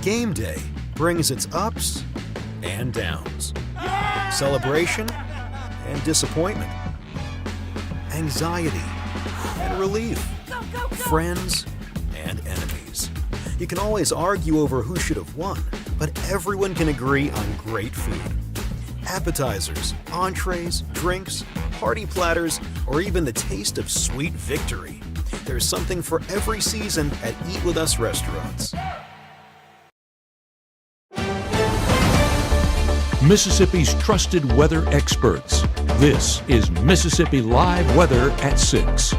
Game day brings its ups and downs, celebration and disappointment, anxiety and relief, friends and enemies. You can always argue over who should have won, but everyone can agree on great food. Appetizers, entrees, drinks, party platters, or even the taste of sweet victory. There's something for every season at Eat With Us restaurants. Mississippi's trusted weather experts. This is Mississippi Live Weather at 6.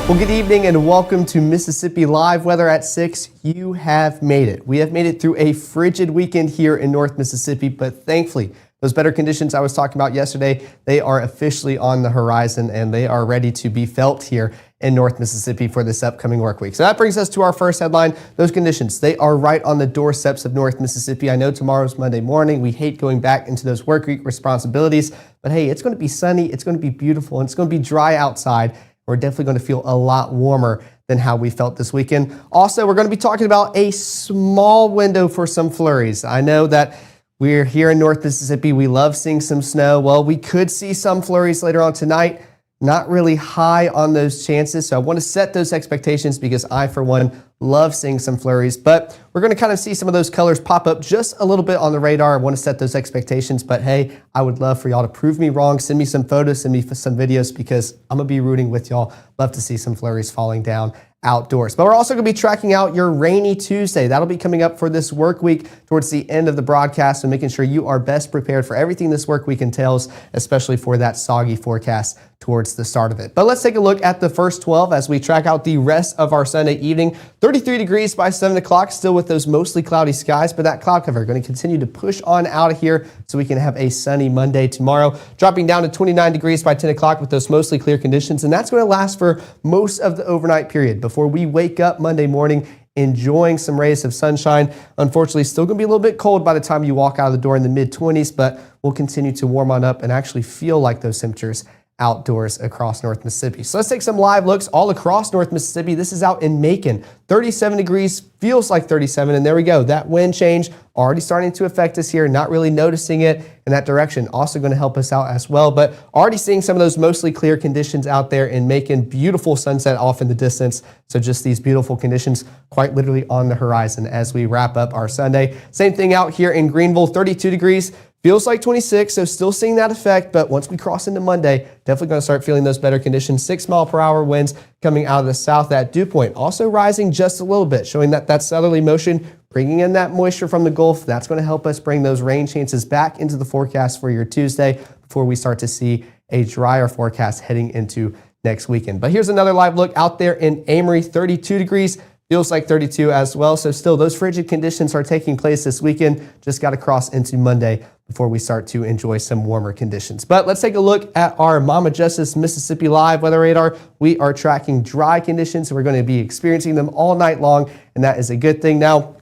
Well, good evening and welcome to Mississippi Live Weather at 6. You have made it. We have made it through a frigid weekend here in North Mississippi, but thankfully, those better conditions I was talking about yesterday, they are officially on the horizon and they are ready to be felt here in North Mississippi for this upcoming work week. So that brings us to our first headline. Those conditions, they are right on the doorsteps of North Mississippi. I know tomorrow's Monday morning. We hate going back into those work week responsibilities, but hey, it's going to be sunny, it's going to be beautiful, and it's going to be dry outside. We're definitely going to feel a lot warmer than how we felt this weekend. Also, we're going to be talking about a small window for some flurries. I know that we're here in North Mississippi. We love seeing some snow. Well, we could see some flurries later on tonight. Not really high on those chances. So I want to set those expectations because I, for one, love seeing some flurries. But we're going to kind of see some of those colors pop up just a little bit on the radar. I want to set those expectations. But hey, I would love for y'all to prove me wrong. Send me some photos, send me some videos because I'm going to be rooting with y'all. Love to see some flurries falling down outdoors. But we're also going to be tracking out your rainy Tuesday. That'll be coming up for this work week towards the end of the broadcast and making sure you are best prepared for everything this work week entails, especially for that soggy forecast towards the start of it. But let's take a look at the first 12 as we track out the rest of our Sunday evening. 33 degrees by 7 o'clock, still with those mostly cloudy skies, but that cloud cover going to continue to push on out of here so we can have a sunny Monday tomorrow, dropping down to 29 degrees by 10 o'clock with those mostly clear conditions, and that's going to last for most of the overnight period before we wake up Monday morning enjoying some rays of sunshine. Unfortunately, still going to be a little bit cold by the time you walk out of the door in the mid-20s, but we'll continue to warm on up and actually feel like those temperatures outdoors across North Mississippi. So let's take some live looks all across North Mississippi. This is out in Macon. 37 degrees, feels like 37, and there we go. That wind change already starting to affect us here, not really noticing it in that direction. Also going to help us out as well, but already seeing some of those mostly clear conditions out there in Macon. Beautiful sunset off in the distance. So just these beautiful conditions quite literally on the horizon as we wrap up our Sunday. Same thing out here in Greenville, 32 degrees. Feels like 26, so still seeing that effect, but once we cross into Monday, definitely going to start feeling those better conditions. 6-mile-per-hour winds coming out of the south at dew point, also rising just a little bit, showing that southerly motion, bringing in that moisture from the Gulf. That's going to help us bring those rain chances back into the forecast for your Tuesday before we start to see a drier forecast heading into next weekend. But here's another live look out there in Amory, 32 degrees. Feels like 32 as well. So still those frigid conditions are taking place this weekend. Just got to cross into Monday before we start to enjoy some warmer conditions. But let's take a look at our Mama Justice Mississippi Live weather radar. We are tracking dry conditions. We're going to be experiencing them all night long, and that is a good thing. Now,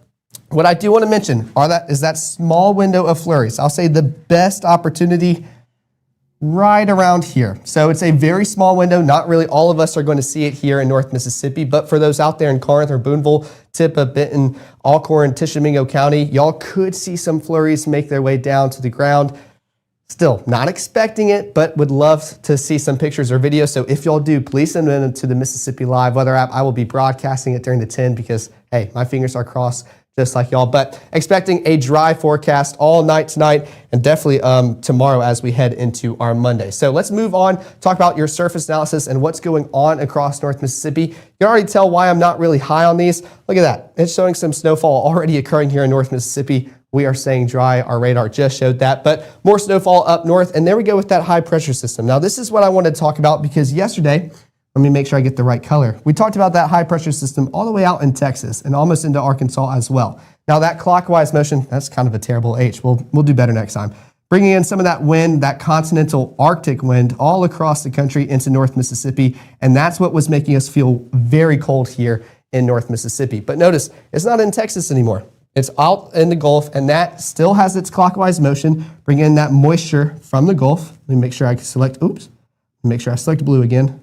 what I do want to mention is that small window of flurries. I'll say the best opportunity right around here. So it's a very small window. Not really all of us are going to see it here in North Mississippi, but for those out there in Corinth or Boonville, Tippah, Benton, Alcorn, Tishomingo County, y'all could see some flurries make their way down to the ground. Still not expecting it, but would love to see some pictures or videos. So if y'all do, please send them to the Mississippi Live weather app. I will be broadcasting it during the 10 because, hey, my fingers are crossed just like y'all, but expecting a dry forecast all night tonight and definitely tomorrow as we head into our Monday. So let's move on, talk about your surface analysis and what's going on across North Mississippi. You can already tell why I'm not really high on these. Look at that. It's showing some snowfall already occurring here in North Mississippi. We are saying dry. Our radar just showed that, but more snowfall up north. And there we go with that high pressure system. Now, this is what I wanted to talk about because yesterday, let me make sure I get the right color. We talked about that high pressure system all the way out in Texas and almost into Arkansas as well. Now that clockwise motion, that's kind of a terrible H. We'll do better next time. Bringing in some of that wind, that continental Arctic wind all across the country into North Mississippi. And that's what was making us feel very cold here in North Mississippi. But notice, it's not in Texas anymore. It's out in the Gulf, and that still has its clockwise motion, bringing in that moisture from the Gulf. Let me make sure I can select, make sure I select blue again.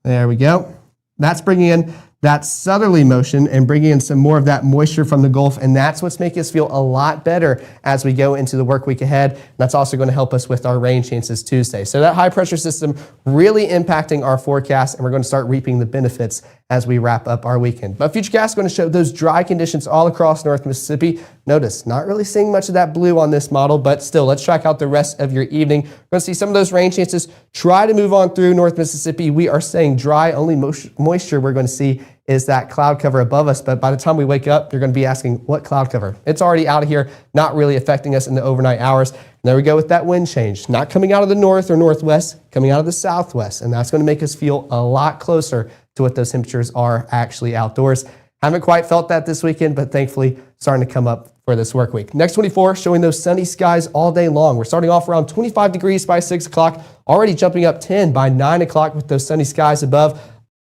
There we go. That's bringing in that southerly motion and bringing in some more of that moisture from the Gulf, and that's what's making us feel a lot better as we go into the work week ahead. And that's also going to help us with our rain chances Tuesday. So that high pressure system really impacting our forecast, and we're going to start reaping the benefits as we wrap up our weekend. But Futurecast is going to show those dry conditions all across North Mississippi. Notice, not really seeing much of that blue on this model, but still, let's track out the rest of your evening. We're going to see some of those rain chances try to move on through North Mississippi. We are staying dry. Only moisture we're going to see is that cloud cover above us. But by the time we wake up, you're going to be asking, what cloud cover? It's already out of here, not really affecting us in the overnight hours. And there we go with that wind change. Not coming out of the north or northwest, coming out of the southwest. And that's going to make us feel a lot closer to what those temperatures are actually outdoors. Haven't quite felt that this weekend, but thankfully starting to come up for this work week. Next 24, showing those sunny skies all day long. We're starting off around 25 degrees by 6 o'clock, already jumping up 10 by 9 o'clock with those sunny skies above.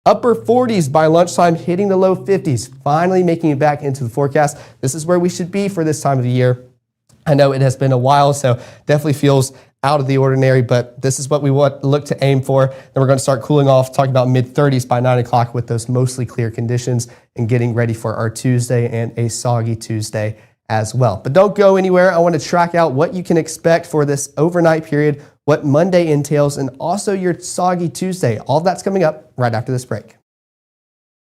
Upper 40s by lunchtime, hitting the low 50s, finally making it back into the forecast. This is where we should be for this time of the year. I know it has been a while, so definitely feels out of the ordinary, but this is what we look to aim for. Then we're going to start cooling off, talking about mid-30s by 9 o'clock with those mostly clear conditions and getting ready for our Tuesday and a soggy Tuesday as well. But don't go anywhere. I want to track out what you can expect for this overnight period, what Monday entails, and also your soggy Tuesday. All of that's coming up right after this break.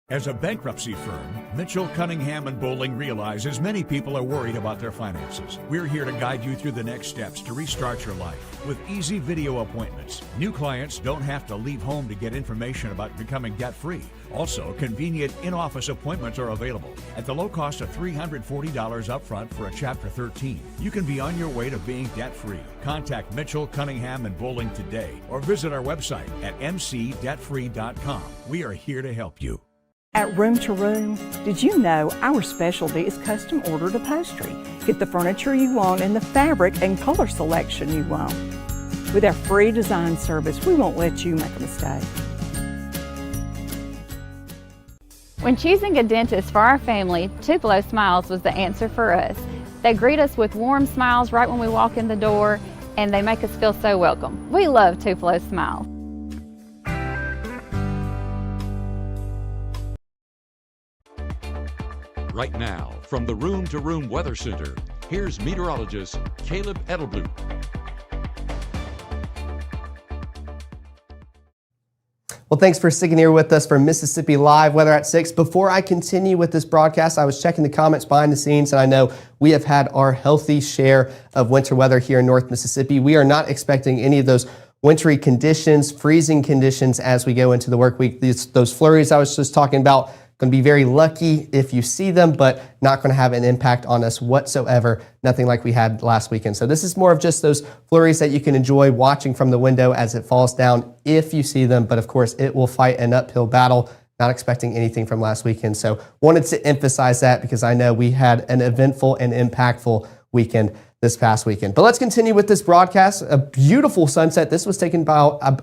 As a bankruptcy firm, Mitchell, Cunningham & Bowling realizes many people are worried about their finances. We're here to guide you through the next steps to restart your life with easy video appointments. New clients don't have to leave home to get information about becoming debt-free. Also, convenient in-office appointments are available at the low cost of $340 upfront for a Chapter 13. You can be on your way to being debt-free. Contact Mitchell, Cunningham & Bowling today or visit our website at mcdebtfree.com. We are here to help you. At Room to Room, did you know our specialty is custom ordered upholstery? Get the furniture you want and the fabric and color selection you want. With our free design service, we won't let you make a mistake. When choosing a dentist for our family, Tupelo Smiles was the answer for us. They greet us with warm smiles right when we walk in the door, and they make us feel so welcome. We love Tupelo Smiles. Right now, from the Room to Room Weather Center, here's meteorologist Caleb Edelblut. Well, thanks for sticking here with us for Mississippi Live Weather at 6. Before I continue with this broadcast, I was checking the comments behind the scenes, and I know we have had our healthy share of winter weather here in North Mississippi. We are not expecting any of those wintry conditions, freezing conditions as we go into the work week. Those flurries I was just talking about, going to be very lucky if you see them, but not going to have an impact on us whatsoever. Nothing like we had last weekend. So this is more of just those flurries that you can enjoy watching from the window as it falls down if you see them. But of course, it will fight an uphill battle. Not expecting anything from last weekend. So wanted to emphasize that because I know we had an eventful and impactful weekend this past weekend. But let's continue with this broadcast. A beautiful sunset. This was taken by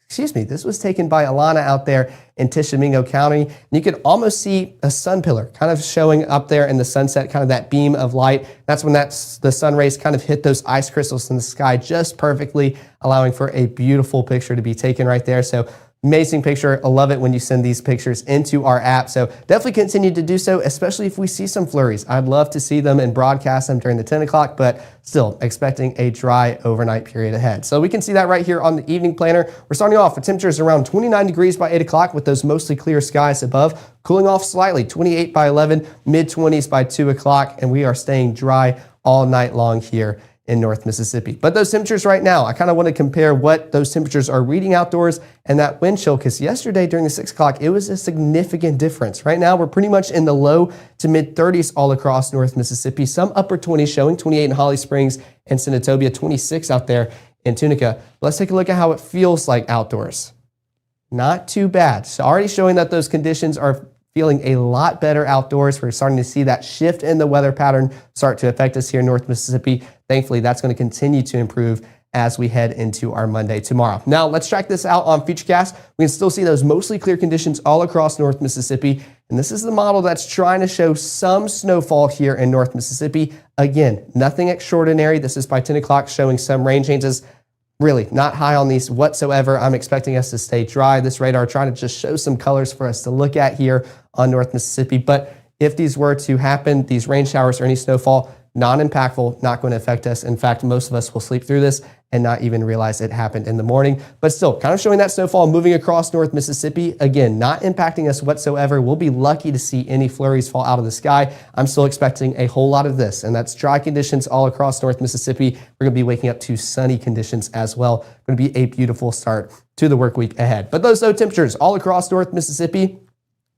This was taken by Alana out there in Tishomingo County. And you could almost see a sun pillar kind of showing up there in the sunset, kind of that beam of light. That's when the sun rays kind of hit those ice crystals in the sky just perfectly, allowing for a beautiful picture to be taken right there. So amazing picture. I love it when you send these pictures into our app. So definitely continue to do so, especially if we see some flurries. I'd love to see them and broadcast them during the 10 o'clock, but still expecting a dry overnight period ahead. So we can see that right here on the evening planner. We're starting off with temperatures around 29 degrees by 8 o'clock with those mostly clear skies above, cooling off slightly, 28 by 11, mid-20s by 2 o'clock, and we are staying dry all night long here in North Mississippi. But those temperatures right now, I kind of want to compare what those temperatures are reading outdoors and that wind chill, because yesterday during the 6 o'clock, it was a significant difference. Right now, we're pretty much in the low to mid 30s all across North Mississippi. Some upper 20s showing, 28 in Holly Springs and Senatobia, 26 out there in Tunica. Let's take a look at how it feels like outdoors. Not too bad. So already showing that those conditions are feeling a lot better outdoors. We're starting to see that shift in the weather pattern start to affect us here in North Mississippi. Thankfully, that's going to continue to improve as we head into our Monday tomorrow. Now, let's track this out on Futurecast. We can still see those mostly clear conditions all across North Mississippi. And this is the model that's trying to show some snowfall here in North Mississippi. Again, nothing extraordinary. This is by 10 o'clock showing some rain chances. Really not high on these whatsoever. I'm expecting us to stay dry. This radar trying to just show some colors for us to look at here on North Mississippi. But if these were to happen, these rain showers or any snowfall, non-impactful, not going to affect us. In fact, most of us will sleep through this and not even realize it happened in the morning. But still, kind of showing that snowfall moving across North Mississippi. Again, not impacting us whatsoever. We'll be lucky to see any flurries fall out of the sky. I'm still expecting a whole lot of this, and that's dry conditions all across North Mississippi. We're going to be waking up to sunny conditions as well. Going to be a beautiful start to the work week ahead. But those low temperatures all across North Mississippi,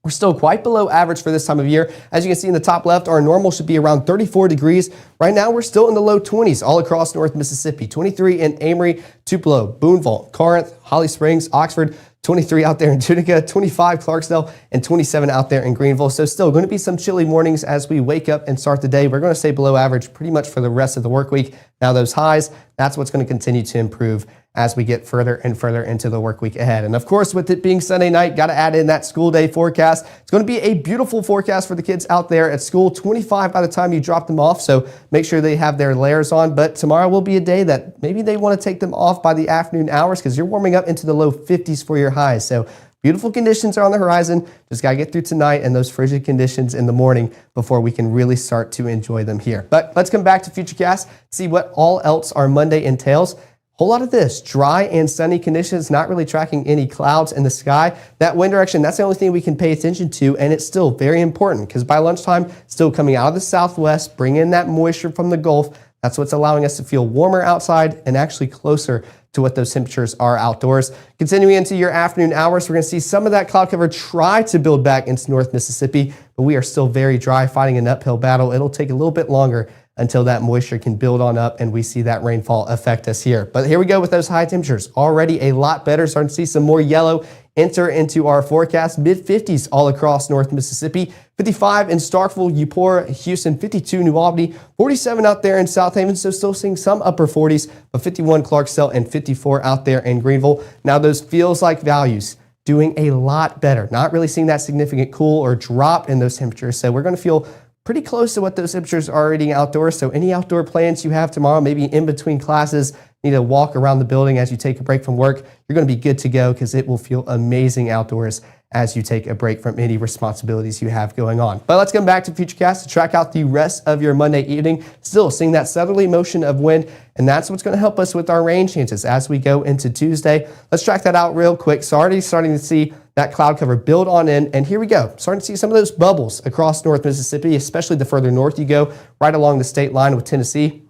we're still quite below average for this time of year. As you can see in the top left, our normal should be around 34 degrees. Right now, we're still in the low 20s all across North Mississippi. 23 in Amory, Tupelo, Booneville, Corinth, Holly Springs, Oxford, 23 out there in Tunica, 25 Clarksdale, and 27 out there in Greenville. So still going to be some chilly mornings as we wake up and start the day. We're going to stay below average pretty much for the rest of the work week. Now those highs, that's what's going to continue to improve as we get further and further into the work week ahead. And of course, with it being Sunday night, got to add in that school day forecast. It's going to be a beautiful forecast for the kids out there at school, 25 by the time you drop them off. So make sure they have their layers on. But tomorrow will be a day that maybe they want to take them off by the afternoon hours because you're warming up into the low 50s for your highs. So beautiful conditions are on the horizon. Just got to get through tonight and those frigid conditions in the morning before we can really start to enjoy them here. But let's come back to Futurecast, see what all else our Monday entails. Whole lot of this, dry and sunny conditions, not really tracking any clouds in the sky. That wind direction, that's the only thing we can pay attention to, and it's still very important because by lunchtime, still coming out of the southwest, bring in that moisture from the Gulf. That's what's allowing us to feel warmer outside and actually closer to what those temperatures are outdoors. Continuing into your afternoon hours, we're going to see some of that cloud cover try to build back into North Mississippi, but we are still very dry, fighting an uphill battle. It'll take a little bit longer until that moisture can build on up and we see that rainfall affect us here. But here we go with those high temperatures. Already a lot better. Starting to see some more yellow enter into our forecast. Mid-50s all across North Mississippi. 55 in Starkville, Eupora, Houston, 52 New Albany, 47 out there in South Haven. So still seeing some upper 40s, but 51 Clarksdale and 54 out there in Greenville. Now those feels like values doing a lot better. Not really seeing that significant cool or drop in those temperatures. So we're going to feel pretty close to what those temperatures are already outdoors. So any outdoor plans you have tomorrow, maybe in between classes, need to walk around the building as you take a break from work, you're going to be good to go because it will feel amazing outdoors as you take a break from any responsibilities you have going on. But let's come back to Futurecast to track out the rest of your Monday evening. Still seeing that southerly motion of wind, and that's what's going to help us with our rain chances as we go into Tuesday. Let's track that out real quick. So already starting to see that cloud cover build on in, and here we go. Starting to see some of those bubbles across North Mississippi, especially the further north you go, right along the state line with Tennessee.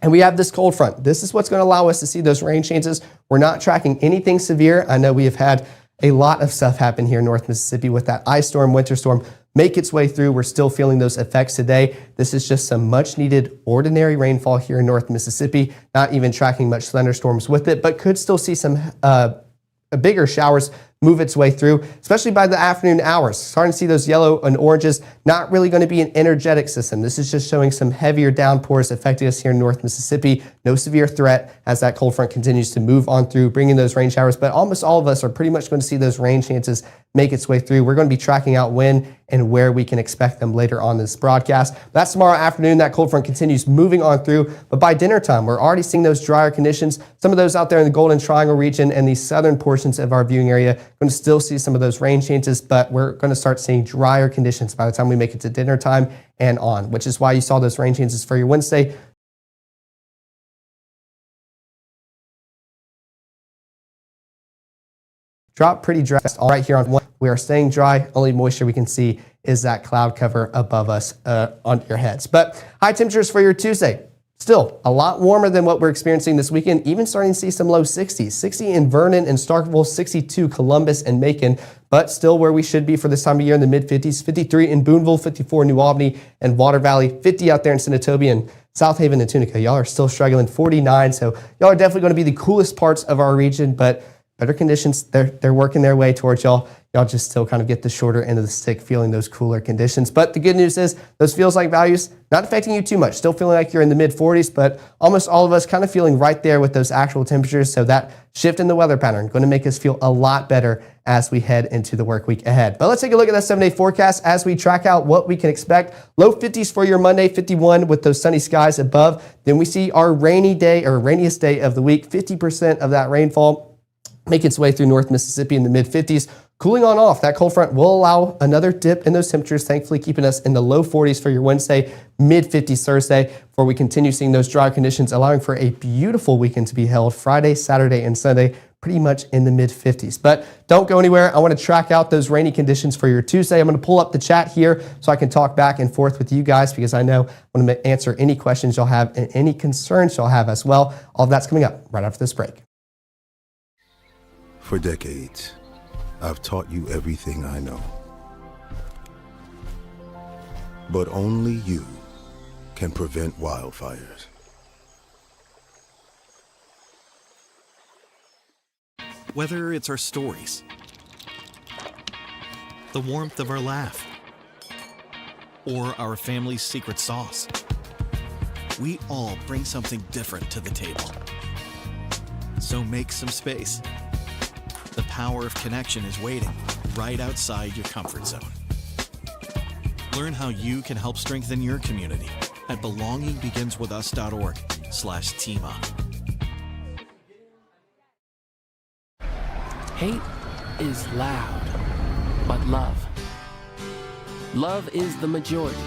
And we have this cold front. This is what's going to allow us to see those rain chances. We're not tracking anything severe. I know we have had a lot of stuff happen here in North Mississippi with that ice storm, winter storm, make its way through. We're still feeling those effects today. This is just some much needed ordinary rainfall here in North Mississippi, not even tracking much thunderstorms with it, but could still see some bigger showers move its way through, especially by the afternoon hours. Starting to see those yellow and oranges, not really going to be an energetic system. This is just showing some heavier downpours affecting us here in North Mississippi. No severe threat as that cold front continues to move on through, bringing those rain showers, but almost all of us are pretty much going to see those rain chances make its way through. We're going to be tracking out when and where we can expect them later on this broadcast. That's tomorrow afternoon. That cold front continues moving on through, but by dinner time, we're already seeing those drier conditions. Some of those out there in the Golden Triangle region and the southern portions of our viewing area, going to still see some of those rain chances, but we're going to start seeing drier conditions by the time we make it to dinner time and on, which is why you saw those rain chances for your Wednesday. Drop pretty dry all right here on one. We are staying dry. Only moisture we can see is that cloud cover above us on your heads. But high temperatures for your Tuesday. Still a lot warmer than what we're experiencing this weekend, even starting to see some low 60s. 60 in Vernon and Starkville, 62 Columbus and Macon, but still where we should be for this time of year in the mid-50s. 53 in Booneville, 54 New Albany and Water Valley, 50 out there in Senatobia and South Haven and Tunica. Y'all are still struggling, 49. So y'all are definitely going to be the coolest parts of our region, but better conditions, they're working their way towards y'all. Y'all just still kind of get the shorter end of the stick, feeling those cooler conditions. But the good news is those feels like values not affecting you too much. Still feeling like you're in the mid 40s, but almost all of us kind of feeling right there with those actual temperatures. So that shift in the weather pattern going to make us feel a lot better as we head into the work week ahead. But let's take a look at that 7-day forecast as we track out what we can expect. Low 50s for your Monday, 51 with those sunny skies above. Then we see our rainy day or rainiest day of the week, 50% of that rainfall make its way through North Mississippi in the mid 50s. Cooling on off, that cold front will allow another dip in those temperatures, thankfully keeping us in the low 40s for your Wednesday, mid 50s Thursday, before we continue seeing those dry conditions, allowing for a beautiful weekend to be held Friday, Saturday, and Sunday, pretty much in the mid 50s. But don't go anywhere. I want to track out those rainy conditions for your Tuesday. I'm going to pull up the chat here so I can talk back and forth with you guys, because I know I want to answer any questions you'll have and any concerns you'll have as well. All of that's coming up right after this break. For decades, I've taught you everything I know. But only you can prevent wildfires. Whether it's our stories, the warmth of our laugh, or our family's secret sauce, we all bring something different to the table. So make some space. The power of connection is waiting right outside your comfort zone. Learn how you can help strengthen your community at belongingbeginswithus.org/teamup. Hate is loud, but love is the majority.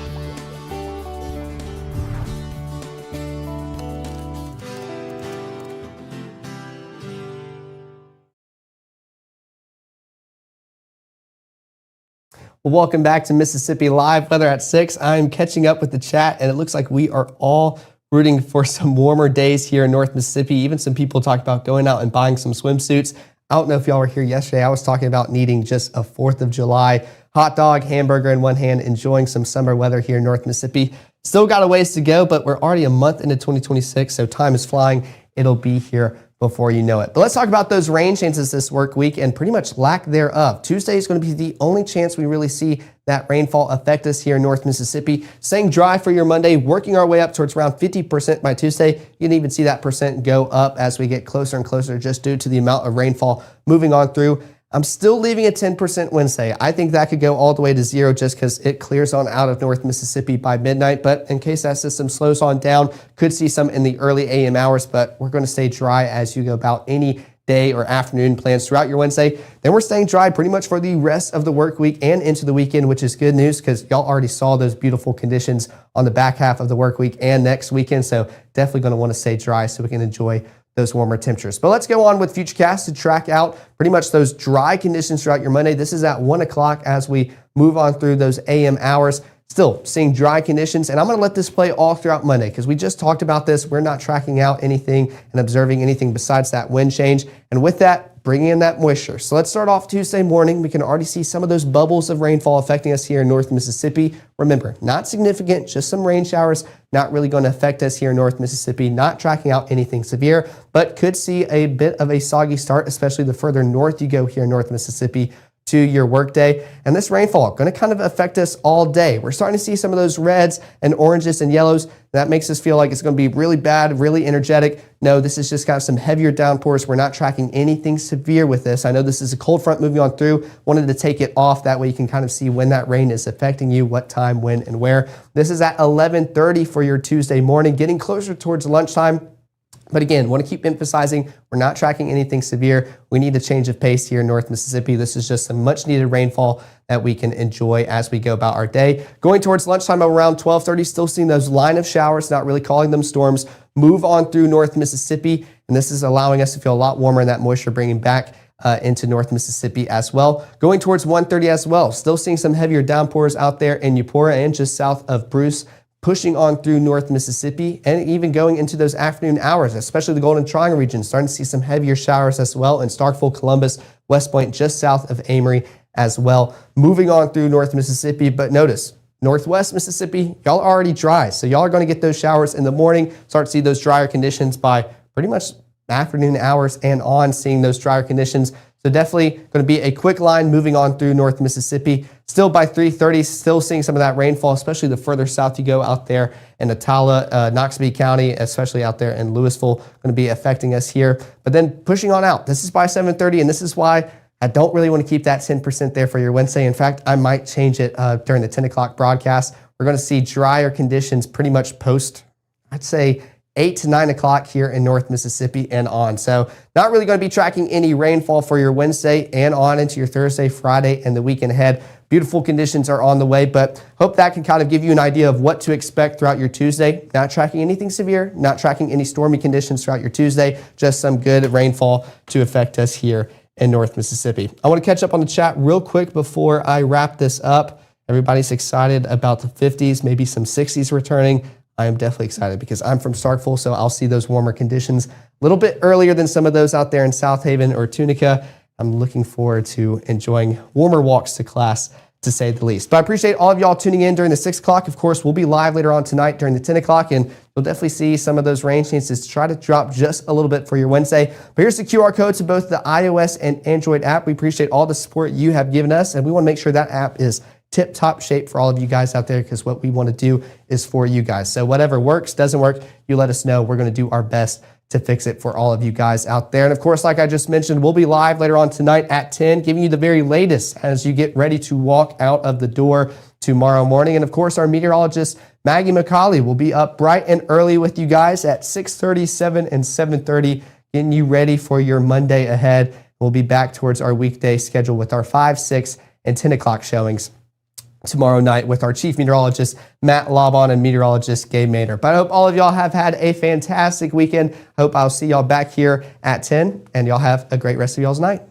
Well, welcome back to Mississippi Live, Weather at 6. I'm catching up with the chat, and it looks like we are all rooting for some warmer days here in North Mississippi. Even some people talk about going out and buying some swimsuits. I don't know if y'all were here yesterday. I was talking about needing just a 4th of July hot dog, hamburger in one hand, enjoying some summer weather here in North Mississippi. Still got a ways to go, but we're already a month into 2026, so time is flying. It'll be here before you know it. But let's talk about those rain chances this work week and pretty much lack thereof. Tuesday is going to be the only chance we really see that rainfall affect us here in North Mississippi. Staying dry for your Monday, working our way up towards around 50% by Tuesday. You can even see that percent go up as we get closer and closer just due to the amount of rainfall moving on through. I'm still leaving a 10% Wednesday. I think that could go all the way to 0 just because it clears on out of North Mississippi by midnight. But in case that system slows on down, could see some in the early AM hours, but we're going to stay dry as you go about any day or afternoon plans throughout your Wednesday. Then we're staying dry pretty much for the rest of the work week and into the weekend, which is good news because y'all already saw those beautiful conditions on the back half of the work week and next weekend. So definitely going to want to stay dry so we can enjoy those warmer temperatures. But let's go on with Futurecast to track out pretty much those dry conditions throughout your Monday. This is at 1 o'clock as we move on through those AM hours. Still seeing dry conditions, and I'm going to let this play all throughout Monday because we just talked about this. We're not tracking out anything and observing anything besides that wind change. And with that, bringing in that moisture. So let's start off Tuesday morning. We can already see some of those bubbles of rainfall affecting us here in North Mississippi. Remember, not significant, just some rain showers, not really going to affect us here in North Mississippi, not tracking out anything severe, but could see a bit of a soggy start, especially the further north you go here in North Mississippi to your workday. And this rainfall going to kind of affect us all day. We're starting to see some of those reds and oranges and yellows. That makes us feel like it's going to be really bad, really energetic. No, this is just got some heavier downpours. We're not tracking anything severe with this. I know this is a cold front moving on through. Wanted to take it off. That way you can kind of see when that rain is affecting you, what time, when, and where. This is at 11:30 for your Tuesday morning, getting closer towards lunchtime. But again, want to keep emphasizing we're not tracking anything severe. We need a change of pace here in North Mississippi. This is just some much needed rainfall that we can enjoy as we go about our day. Going towards lunchtime around 12:30, still seeing those line of showers, not really calling them storms, move on through North Mississippi. And this is allowing us to feel a lot warmer and that moisture bringing back into North Mississippi as well. Going towards 1:30 as well, still seeing some heavier downpours out there in Eupora and just south of Bruce, pushing on through North Mississippi and even going into those afternoon hours, especially the Golden Triangle region, starting to see some heavier showers as well in Starkville, Columbus, West Point, just south of Amory as well. Moving on through North Mississippi, but notice, Northwest Mississippi, y'all are already dry. So y'all are going to get those showers in the morning, start to see those drier conditions by pretty much afternoon hours and on, seeing those drier conditions. So definitely going to be a quick line moving on through North Mississippi. Still by 3:30, still seeing some of that rainfall, especially the further south you go out there in Attala, Noxubee County, especially out there in Louisville, going to be affecting us here. But then pushing on out, this is by 7:30, and this is why I don't really want to keep that 10% there for your Wednesday. In fact, I might change it during the 10 o'clock broadcast. We're going to see drier conditions pretty much post, I'd say, 8 to 9 o'clock here in North Mississippi and on. So not really going to be tracking any rainfall for your Wednesday and on into your Thursday, Friday, and the weekend ahead. Beautiful conditions are on the way, but hope that can kind of give you an idea of what to expect throughout your Tuesday. Not tracking anything severe, not tracking any stormy conditions throughout your Tuesday, just some good rainfall to affect us here in North Mississippi. I want to catch up on the chat real quick before I wrap this up. Everybody's excited about the 50s, maybe some 60s returning. I am definitely excited because I'm from Starkville, so I'll see those warmer conditions a little bit earlier than some of those out there in South Haven or Tunica. I'm looking forward to enjoying warmer walks to class, to say the least. But I appreciate all of y'all tuning in during the 6 o'clock. Of course, we'll be live later on tonight during the 10 o'clock, and you'll definitely see some of those rain chances try to drop just a little bit for your Wednesday. But here's the QR code to both the iOS and Android app. We appreciate all the support you have given us, and we want to make sure that app is tip-top shape for all of you guys out there, because what we want to do is for you guys. So whatever works, doesn't work, you let us know. We're going to do our best to fix it for all of you guys out there. And of course, like I just mentioned, we'll be live later on tonight at 10, giving you the very latest as you get ready to walk out of the door tomorrow morning. And of course, our meteorologist, Maggie McCauley, will be up bright and early with you guys at 6:30, 7, and 7:30, getting you ready for your Monday ahead. We'll be back towards our weekday schedule with our 5, 6, and 10 o'clock showings tomorrow night with our chief meteorologist, Matt Laubon, and meteorologist, Gabe Maynard. But I hope all of y'all have had a fantastic weekend. I hope I'll see y'all back here at 10, and y'all have a great rest of y'all's night.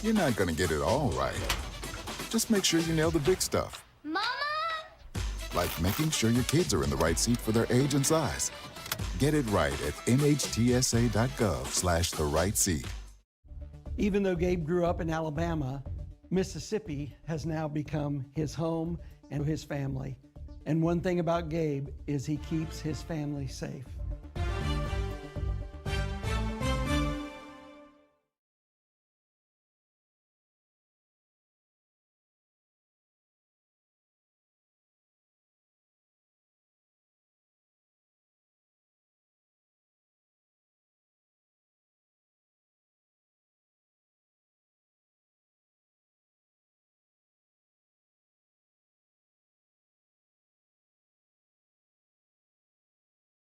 You're not gonna get it all right. Just make sure you nail the big stuff. Mama! Like making sure your kids are in the right seat for their age and size. Get it right at nhtsa.gov/the right seat. Even though Gabe grew up in Alabama, Mississippi has now become his home and his family. And one thing about Gabe is he keeps his family safe.